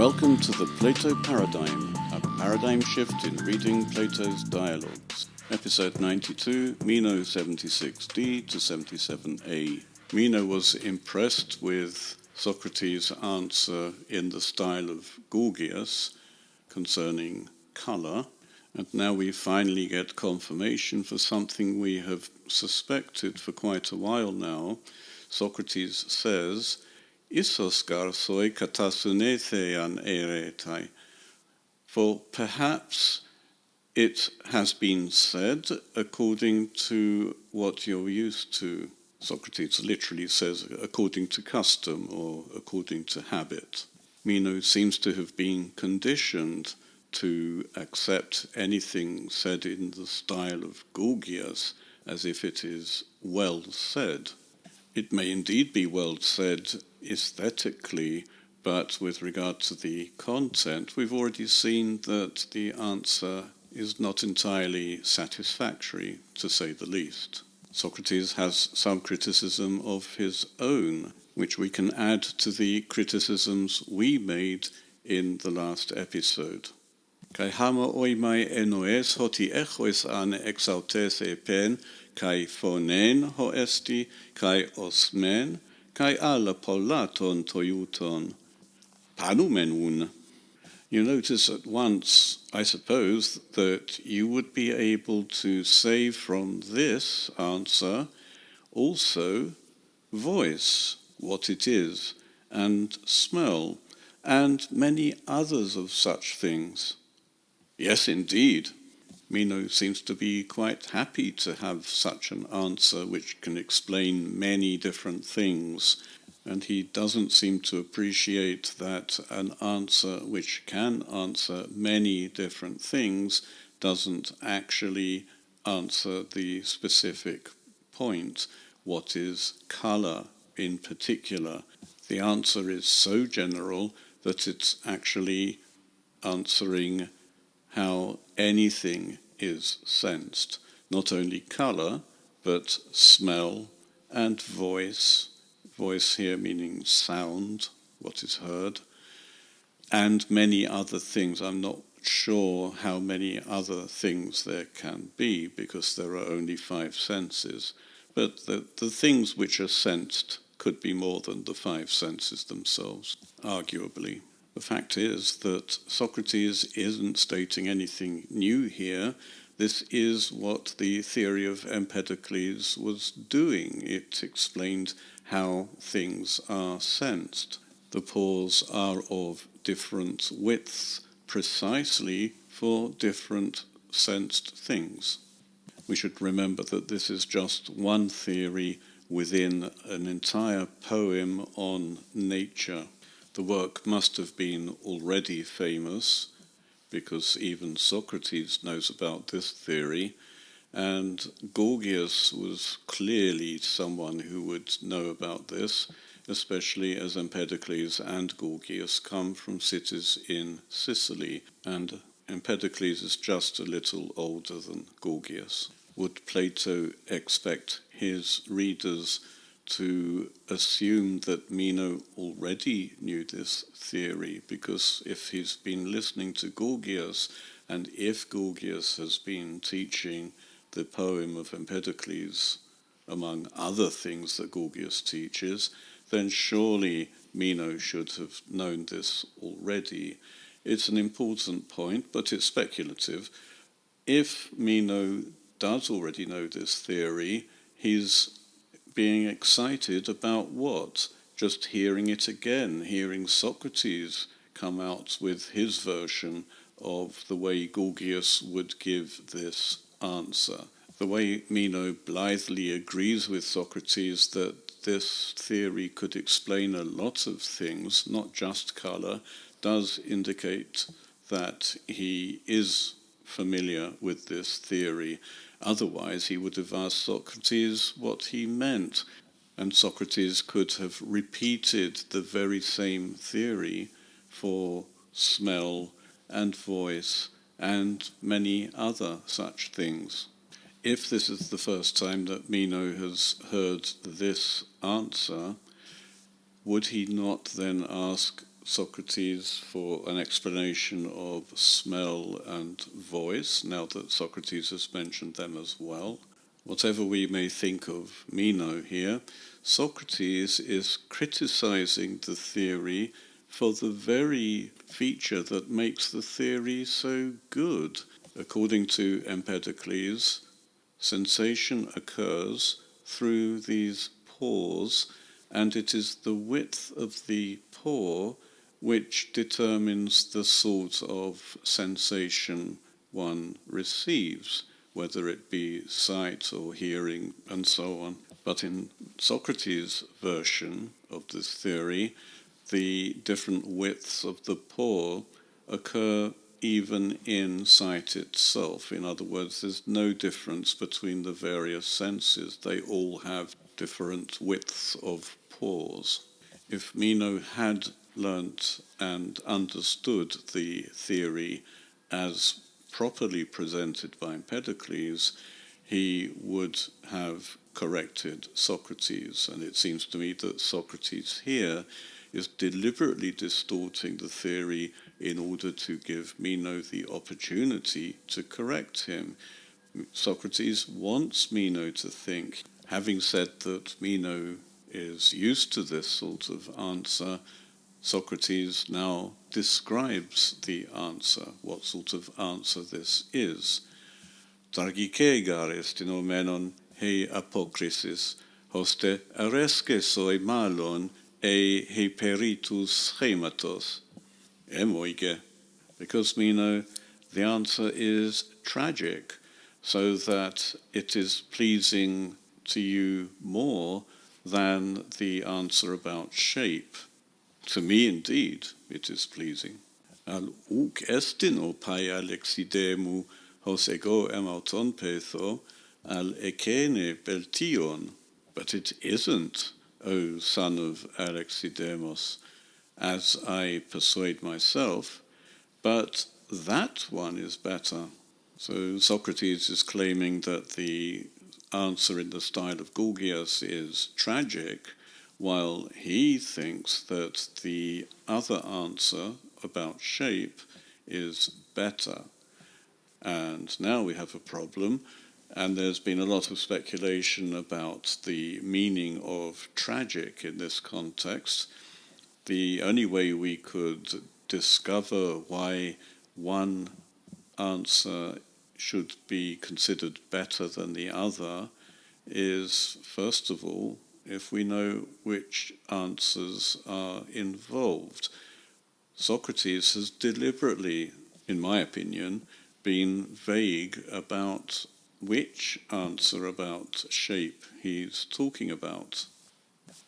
Welcome to the Plato Paradigm, a paradigm shift in reading Plato's dialogues. Episode 92, Meno 76d to 77a. Meno was impressed with Socrates' answer in the style of Gorgias concerning colour, and now we finally get confirmation for something we have suspected for quite a while now. Socrates says, "Issos garsoi katasunethe eretai." For perhaps it has been said according to what you're used to. Socrates literally says according to custom or according to habit. Meno seems to have been conditioned to accept anything said in the style of Gorgias as if it is well said. It may indeed be well said aesthetically, but with regard to the content, we've already seen that the answer is not entirely satisfactory, to say the least. Socrates has some criticism of his own, which we can add to the criticisms we made in the last episode. Kai hama oimai enoes hoti echoes ane exautes epen, kai phonen ho esti, kai osmen, kai alla polaton toiuton. Panumenun. You notice at once, I suppose, that you would be able to say from this answer also voice, what it is, and smell, and many others of such things. Yes, indeed. Meno seems to be quite happy to have such an answer which can explain many different things, and he doesn't seem to appreciate that an answer which can answer many different things doesn't actually answer the specific point, what is colour in particular. The answer is so general that it's actually answering how anything is sensed, not only colour, but smell and voice here meaning sound, what is heard, and many other things. I'm not sure how many other things there can be, because there are only 5 senses, but the things which are sensed could be more than the 5 senses themselves, arguably. The fact is that Socrates isn't stating anything new here. This is what the theory of Empedocles was doing. It explained how things are sensed. The pores are of different widths precisely for different sensed things. We should remember that this is just one theory within an entire poem on nature. The work must have been already famous, because even Socrates knows about this theory, and Gorgias was clearly someone who would know about this, especially as Empedocles and Gorgias come from cities in Sicily, and Empedocles is just a little older than Gorgias. Would Plato expect his readers to assume that Meno already knew this theory? Because if he's been listening to Gorgias, and if Gorgias has been teaching the poem of Empedocles, among other things that Gorgias teaches, then surely Meno should have known this already. It's an important point, but it's speculative. If Meno does already know this theory, he's being excited about what? Just hearing it again, hearing Socrates come out with his version of the way Gorgias would give this answer. The way Meno blithely agrees with Socrates that this theory could explain a lot of things, not just colour, does indicate that he is familiar with this theory. Otherwise, he would have asked Socrates what he meant, and Socrates could have repeated the very same theory for smell and voice and many other such things. If this is the first time that Meno has heard this answer, would he not then ask Socrates for an explanation of smell and voice, now that Socrates has mentioned them as well. Whatever we may think of Meno here, Socrates is criticizing the theory for the very feature that makes the theory so good. According to Empedocles, sensation occurs through these pores, and it is the width of the pore which determines the sort of sensation one receives, whether it be sight or hearing and so on. But in Socrates' version of this theory, the different widths of the pore occur even in sight itself. In other words, there's no difference between the various senses. They all have different widths of pores. If Meno had learnt and understood the theory as properly presented by Empedocles, he would have corrected Socrates. And it seems to me that Socrates here is deliberately distorting the theory in order to give Meno the opportunity to correct him. Socrates wants Meno to think. Having said that Meno is used to this sort of answer, Socrates now describes the answer, what sort of answer this is. Tragikegar estino menon hei apokrisis, hoste aresque soi malon he peritus schematos. Emoige. Because Meno, the answer is tragic, so that it is pleasing to you more than the answer about shape. To me, indeed, it is pleasing. Al uk estin opai alexidemu hos ego emauton petho al ekene beltion. But it isn't, O son of Alexidemos, as I persuade myself, but that one is better. So Socrates is claiming that the answer in the style of Gorgias is tragic, while he thinks that the other answer about shape is better. And now we have a problem, and there's been a lot of speculation about the meaning of tragic in this context. The only way we could discover why one answer should be considered better than the other is, first of all, if we know which answers are involved. Socrates has deliberately, in my opinion, been vague about which answer about shape he's talking about.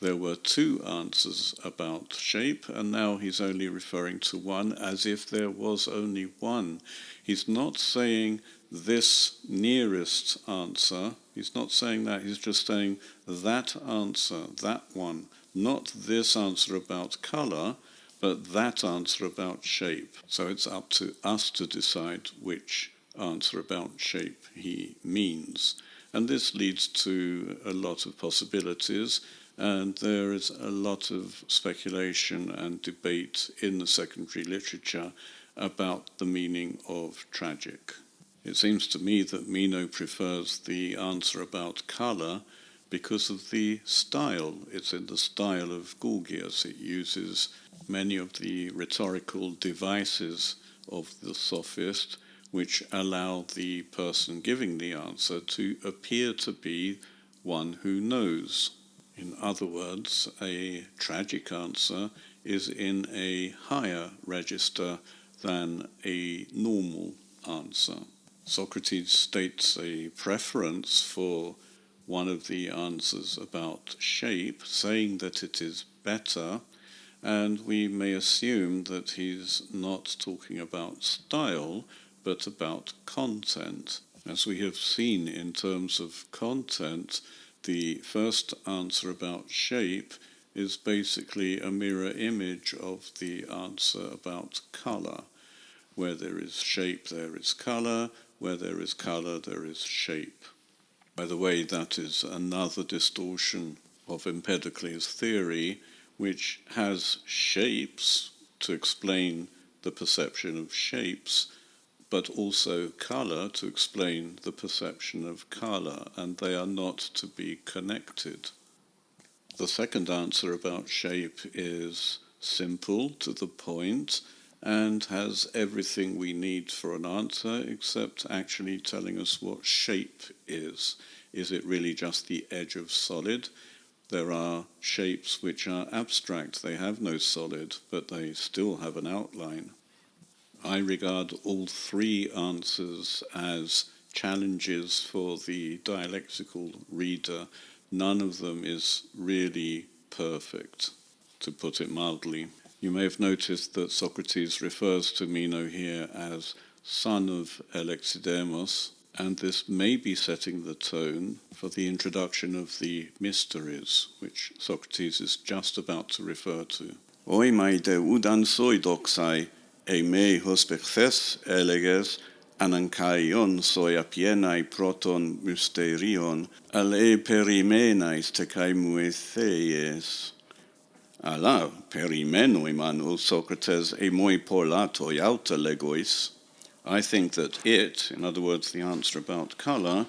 There were two answers about shape, and now he's only referring to one as if there was only one. He's not saying this nearest answer. He's not saying that. He's just saying that answer, that one. Not this answer about color, but that answer about shape. So it's up to us to decide which answer about shape he means. And this leads to a lot of possibilities, and there is a lot of speculation and debate in the secondary literature about the meaning of tragic. It seems to me that Meno prefers the answer about colour because of the style. It's in the style of Gorgias. It uses many of the rhetorical devices of the sophist which allow the person giving the answer to appear to be one who knows. In other words, a tragic answer is in a higher register than a normal answer. Socrates states a preference for one of the answers about shape, saying that it is better, and we may assume that he's not talking about style, but about content. As we have seen in terms of content, the first answer about shape is basically a mirror image of the answer about colour. Where there is shape, there is colour. Where there is colour, there is shape. By the way, that is another distortion of Empedocles' theory, which has shapes, to explain the perception of shapes, but also colour to explain the perception of colour, and they are not to be connected. The second answer about shape is simple, to the point, and has everything we need for an answer except actually telling us what shape is. Is it really just the edge of solid? There are shapes which are abstract. They have no solid, but they still have an outline. I regard all three answers as challenges for the dialectical reader. None of them is really perfect, to put it mildly. You may have noticed that Socrates refers to Meno here as son of Alexidemos, and this may be setting the tone for the introduction of the mysteries, which Socrates is just about to refer to. Oimai de udan soidoxai, e me hospexes eleges, anankaion soi apienai proton mysterion, ale perimenais tecai muethees. Ala perimenoi manu Socrates e moi polatoi auta legois. I think that it, in other words, the answer about colour,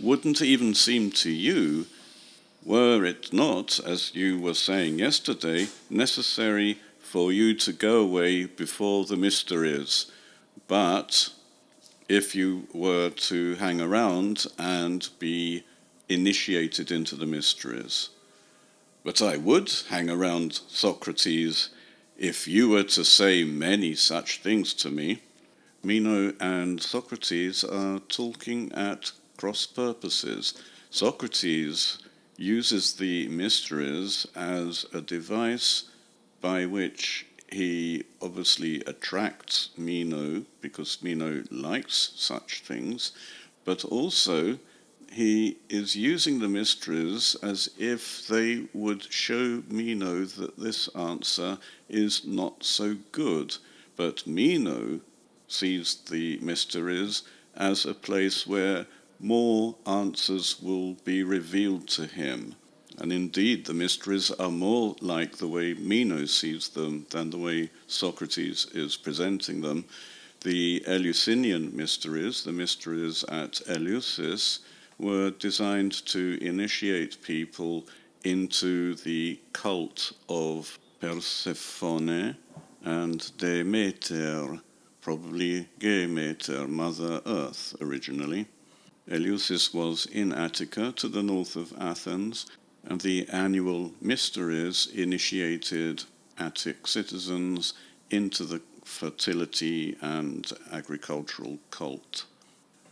wouldn't even seem to you, were it not, as you were saying yesterday, necessary for you to go away before the mysteries. But if you were to hang around and be initiated into the mysteries. But I would hang around, Socrates, if you were to say many such things to me. Meno and Socrates are talking at cross purposes. Socrates uses the mysteries as a device by which he obviously attracts Meno, because Meno likes such things, but also he is using the mysteries as if they would show Meno that this answer is not so good. But Meno sees the mysteries as a place where more answers will be revealed to him. And indeed, the mysteries are more like the way Meno sees them than the way Socrates is presenting them. The Eleusinian mysteries, the mysteries at Eleusis, were designed to initiate people into the cult of Persephone and Demeter, probably Demeter, Mother Earth originally. Eleusis was in Attica, to the north of Athens, and the annual mysteries initiated Attic citizens into the fertility and agricultural cult.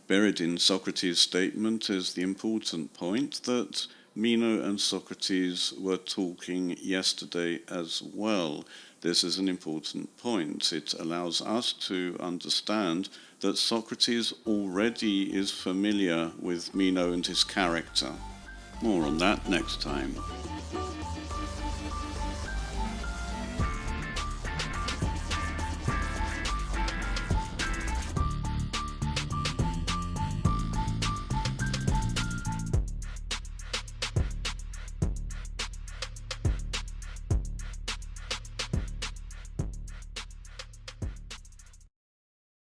Buried in Socrates' statement is the important point that Meno and Socrates were talking yesterday as well. This is an important point. It allows us to understand that Socrates already is familiar with Meno and his character. More on that next time.